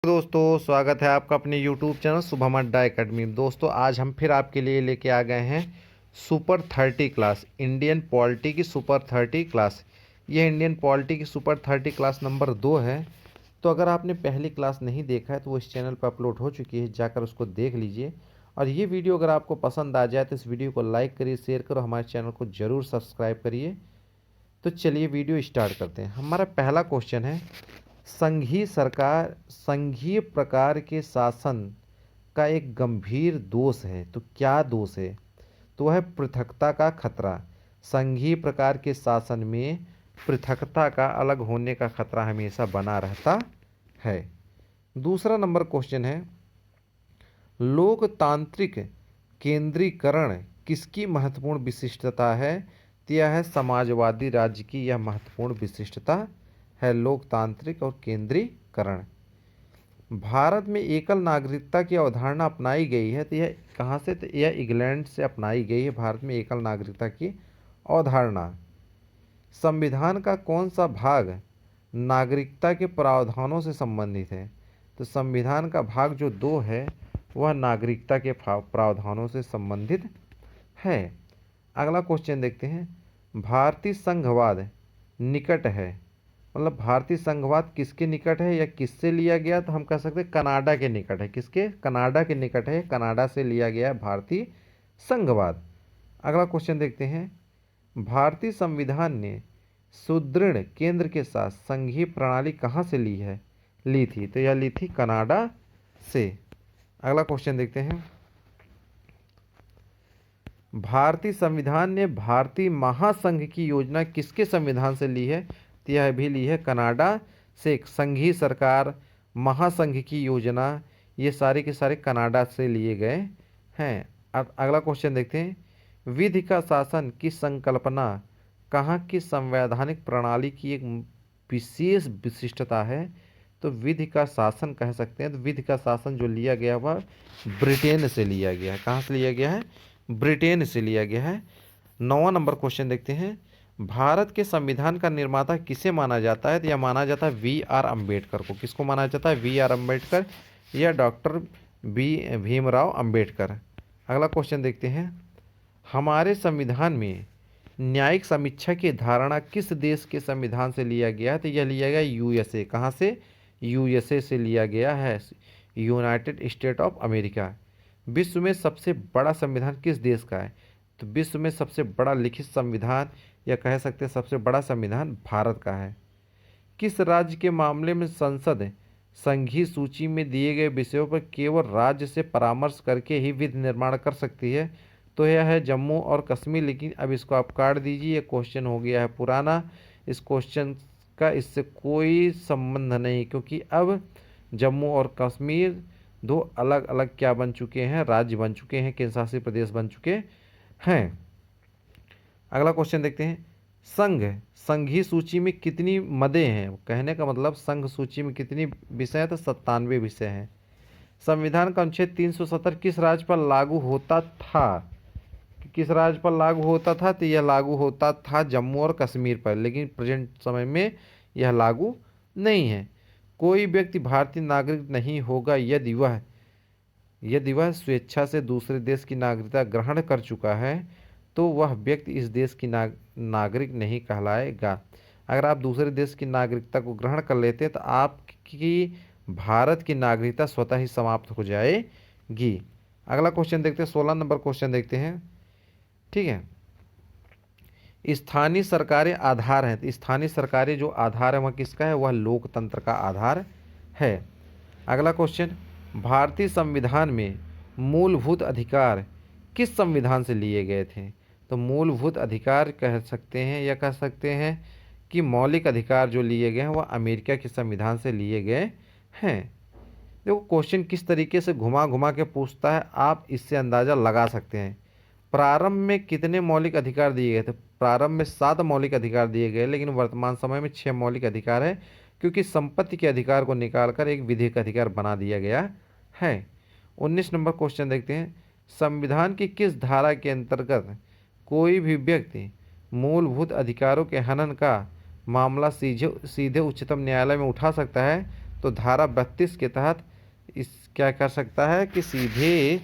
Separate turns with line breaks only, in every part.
दोस्तों, स्वागत है आपका अपने YouTube चैनल शुभम अड्डा एकेडमी। दोस्तों, आज हम फिर आपके लिए लेके आ गए हैं सुपर 30 क्लास, इंडियन पॉलिटी की सुपर 30 क्लास। यह इंडियन पॉलिटी की सुपर 30 क्लास नंबर 2 है। तो अगर आपने पहली क्लास नहीं देखा है तो वो इस चैनल पर अपलोड हो चुकी है, जाकर उसको देख लीजिए। और ये वीडियो अगर आपको पसंद आ जाए तो इस वीडियो को लाइक करिए, शेयर करो, हमारे चैनल को ज़रूर सब्सक्राइब करिए। तो चलिए वीडियो स्टार्ट करते हैं। हमारा पहला क्वेश्चन है, संघीय प्रकार के शासन का एक गंभीर दोष है। तो क्या दोष है? तो वह है पृथकता का खतरा। संघीय प्रकार के शासन में पृथकता का, अलग होने का खतरा हमेशा बना रहता है। दूसरा नंबर क्वेश्चन है, लोकतांत्रिक केंद्रीकरण किसकी महत्वपूर्ण विशिष्टता है? तो यह है समाजवादी राज्य की यह महत्वपूर्ण विशिष्टता है, लोकतांत्रिक और केंद्रीकरण। भारत में एकल नागरिकता की अवधारणा अपनाई गई है। तो यह कहाँ से? तो यह इंग्लैंड से अपनाई गई है, भारत में एकल नागरिकता की अवधारणा। संविधान का कौन सा भाग नागरिकता के प्रावधानों से संबंधित है? तो संविधान का भाग जो 2 है वह नागरिकता के प्रावधानों से संबंधित है। अगला क्वेश्चन देखते हैं, भारतीय संघवाद निकट है, मतलब भारतीय संघवाद किसके निकट है या किससे लिया गया? तो हम कह सकते हैं कनाडा के निकट है। किसके? कनाडा के निकट है, कनाडा से लिया गया है भारतीय संघवाद। अगला क्वेश्चन देखते हैं, भारतीय संविधान ने सुदृढ़ केंद्र के साथ संघीय प्रणाली कहाँ से ली थी? तो यह ली थी कनाडा से। अगला क्वेश्चन देखते हैं, भारतीय संविधान ने भारतीय महासंघ की योजना किसके संविधान से ली है? तो यह भी ली है कनाडा से। संघीय सरकार, महासंघ की योजना, ये सारे के सारे कनाडा से लिए गए हैं। अब अगला क्वेश्चन देखते हैं, विधि का शासन की संकल्पना कहाँ की संवैधानिक प्रणाली की एक विशेष विशिष्टता है? तो विधि का शासन कह सकते हैं। तो विधि का शासन जो लिया गया वह ब्रिटेन से लिया गया है। कहाँ से लिया गया है? ब्रिटेन से लिया गया है। 9वां नंबर क्वेश्चन देखते हैं, भारत के संविधान का निर्माता किसे माना जाता है? तो यह माना जाता है V.R. अम्बेडकर को। किसको माना जाता है? V.R. अम्बेडकर या डॉक्टर भीमराव अम्बेडकर। अगला क्वेश्चन देखते हैं, हमारे संविधान में न्यायिक समीक्षा की धारणा किस देश के संविधान से लिया गया है? तो यह लिया गया USA। कहाँ से? USA से लिया गया है, यूनाइटेड स्टेट ऑफ अमेरिका। विश्व में सबसे बड़ा संविधान किस देश का है? तो विश्व में सबसे बड़ा लिखित संविधान या कह सकते हैं सबसे बड़ा संविधान भारत का है। किस राज्य के मामले में संसद संघीय सूची में दिए गए विषयों पर केवल राज्य से परामर्श करके ही विधि निर्माण कर सकती है? तो यह है जम्मू और कश्मीर। लेकिन अब इसको आप काट दीजिए, ये क्वेश्चन हो गया है पुराना। इस क्वेश्चन का इससे कोई संबंध नहीं, क्योंकि अब जम्मू और कश्मीर 2 अलग अलग क्या बन चुके हैं? राज्य बन चुके हैं, केंद्र शासित प्रदेश बन चुके हैं। अगला क्वेश्चन देखते हैं, संघीय सूची में कितनी मदें हैं? कहने का मतलब संघ सूची में कितनी विषय हैं? तो 97 विषय हैं। संविधान का अनुच्छेद 370 किस राज्य पर लागू होता था? किस राज्य पर लागू होता था? तो यह लागू होता था जम्मू और कश्मीर पर, लेकिन प्रेजेंट समय में यह लागू नहीं है। कोई व्यक्ति भारतीय नागरिक नहीं होगा यदि वह स्वेच्छा से दूसरे देश की नागरिकता ग्रहण कर चुका है, तो वह व्यक्ति इस देश की नागरिक नहीं कहलाएगा। अगर आप दूसरे देश की नागरिकता को ग्रहण कर लेते हैं तो आपकी भारत की नागरिकता स्वतः ही समाप्त हो जाएगी। अगला क्वेश्चन देखते हैं, 16 नंबर क्वेश्चन देखते हैं। ठीक है, स्थानीय सरकारें आधार हैं। तो स्थानीय सरकारें जो आधार है वह किसका है? वह लोकतंत्र का आधार है। अगला क्वेश्चन, भारतीय संविधान में मूलभूत अधिकार किस संविधान से लिए गए थे? तो मूलभूत अधिकार कह सकते हैं या कह सकते हैं कि मौलिक अधिकार जो लिए गए हैं वह अमेरिका के संविधान से लिए गए हैं। देखो क्वेश्चन किस तरीके से घुमा घुमा के पूछता है, आप इससे अंदाज़ा लगा सकते हैं। प्रारंभ में कितने मौलिक अधिकार दिए गए थे? प्रारंभ में 7 मौलिक अधिकार दिए गए, लेकिन वर्तमान समय में 6 मौलिक अधिकार है, क्योंकि संपत्ति के अधिकार को निकालकर एक विधिक अधिकार बना दिया गया है। 19 नंबर क्वेश्चन देखते हैं, संविधान की किस धारा के अंतर्गत कोई भी व्यक्ति मूलभूत अधिकारों के हनन का मामला सीधे उच्चतम न्यायालय में उठा सकता है? तो धारा 32 के तहत इस क्या कर सकता है कि सीधे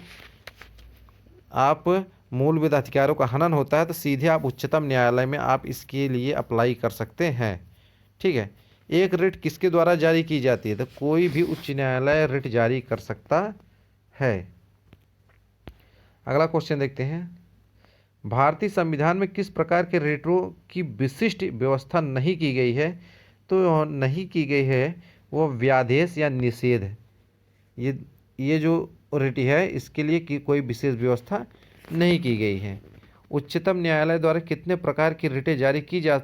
आप मूलभूत अधिकारों का हनन होता है तो सीधे आप उच्चतम न्यायालय में आप इसके लिए अप्लाई कर सकते हैं। ठीक है। एक रिट किसके द्वारा जारी की जाती है? तो कोई भी उच्च न्यायालय रिट जारी कर सकता है। अगला क्वेश्चन देखते हैं, भारतीय संविधान में किस प्रकार के रिटों की विशिष्ट व्यवस्था नहीं की गई है? तो नहीं की गई है वो व्यादेश या निषेध है। ये जो रिट है इसके लिए की कोई विशेष व्यवस्था नहीं की गई है। उच्चतम न्यायालय द्वारा कितने प्रकार की रिटें जारी की जा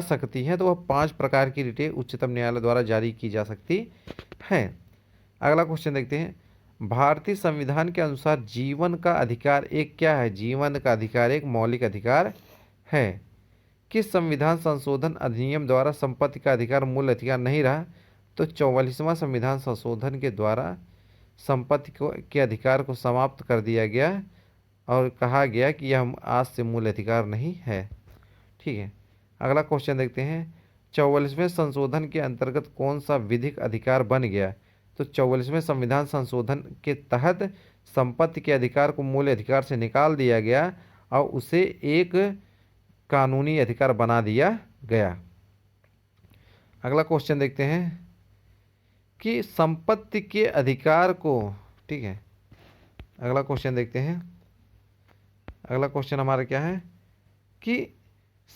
सकती हैं? तो वह 5 प्रकार की रिटें उच्चतम न्यायालय द्वारा जारी की जा सकती हैं। अगला क्वेश्चन देखते हैं, भारतीय संविधान के अनुसार जीवन का अधिकार एक क्या है? जीवन का अधिकार एक मौलिक अधिकार है। किस संविधान संशोधन अधिनियम द्वारा संपत्ति का अधिकार मूल अधिकार नहीं रहा? तो 44वां संविधान संशोधन के द्वारा संपत्ति के अधिकार को समाप्त कर दिया गया और कहा गया कि यह आज से मूल अधिकार नहीं है। ठीक है। अगला क्वेश्चन देखते हैं, 44वें संशोधन के अंतर्गत कौन सा विधिक अधिकार बन गया? तो 44वें संविधान संशोधन के तहत संपत्ति के अधिकार को मूल अधिकार से निकाल दिया गया और उसे एक कानूनी अधिकार बना दिया गया। अगला क्वेश्चन देखते हैं कि संपत्ति के अधिकार को, ठीक है, अगला क्वेश्चन देखते हैं। अगला क्वेश्चन हमारा क्या है कि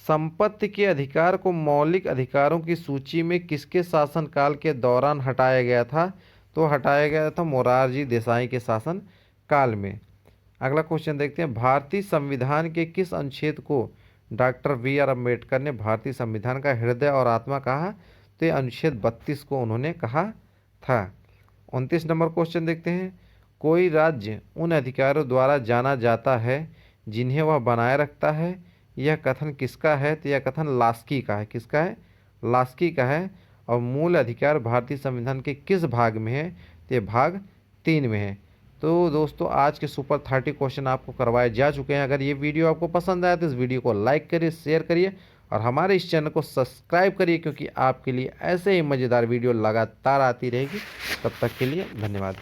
संपत्ति के अधिकार को मौलिक अधिकारों की सूची में किसके शासनकाल के दौरान हटाया गया था? तो हटाया गया था मोरारजी देसाई के शासन काल में। अगला क्वेश्चन देखते हैं, भारतीय संविधान के किस अनुच्छेद को डॉक्टर बी.आर. अम्बेडकर ने भारतीय संविधान का हृदय और आत्मा कहा? तो ये अनुच्छेद 32 को उन्होंने कहा था। 29 नंबर क्वेश्चन देखते हैं, कोई राज्य उन अधिकारों द्वारा जाना जाता है जिन्हें वह बनाए रखता है, यह कथन किसका है? तो यह कथन लास्की का है। किसका है? लास्की का है। और मूल अधिकार भारतीय संविधान के किस भाग में है? तो ये भाग 3 में है। तो दोस्तों आज के सुपर 30 क्वेश्चन आपको करवाए जा चुके हैं। अगर ये वीडियो आपको पसंद आया तो इस वीडियो को लाइक करिए, शेयर करिए और हमारे इस चैनल को सब्सक्राइब करिए, क्योंकि आपके लिए ऐसे ही मज़ेदार वीडियो लगातार आती रहेगी। तब तक के लिए धन्यवाद।